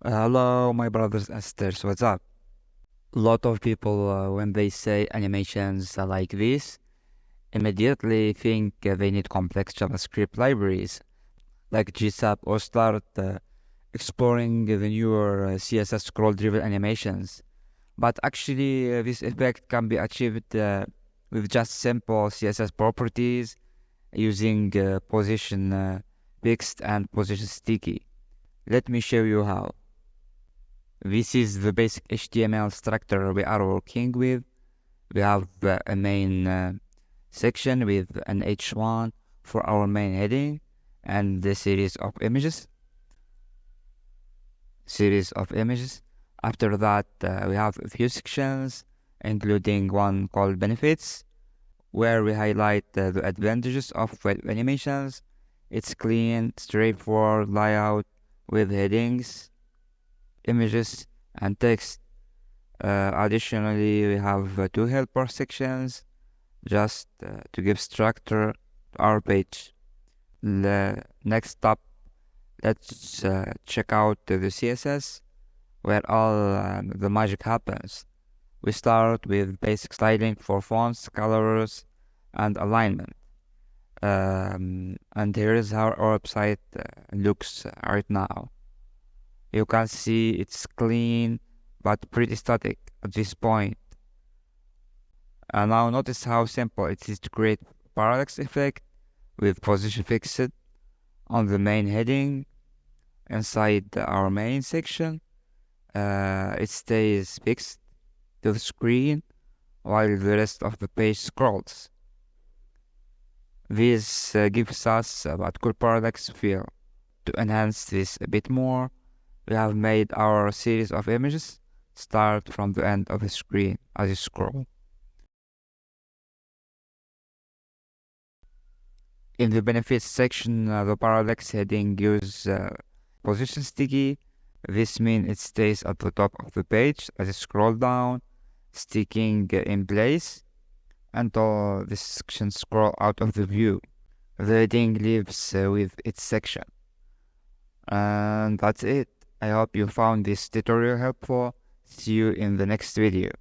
Hello, my brothers and sisters, what's up? A lot of people, when they say animations like this, immediately think they need complex JavaScript libraries like GSAP or start exploring the newer CSS scroll-driven animations. But actually, this effect can be achieved with just simple CSS properties using position fixed and position sticky. Let me show you how. This is the basic HTML structure we are working with. We have a main section with an h1 for our main heading and the series of images. After that, we have a few sections, including one called benefits, where we highlight the advantages of web animations. It's clean, straightforward layout with headings, images, and text. Additionally, we have two helper sections just to give structure to our page. Next up, let's check out the CSS where all the magic happens. We start with basic styling for fonts, colors, and alignment. And here is how our website looks right now. You can see it's clean but pretty static at this point. Now notice how simple it is to create parallax effect with position fixed on the main heading. Inside our main section, it stays fixed to the screen while the rest of the page scrolls. This gives us a cool parallax feel. To enhance this a bit more, we have made our series of images start from the end of the screen as you scroll. In the benefits section, the parallax heading uses position sticky. This means it stays at the top of the page as you scroll down, sticking in place until this section scroll out of the view. The heading lives with its section. And that's it. I hope you found this tutorial helpful. See you in the next video.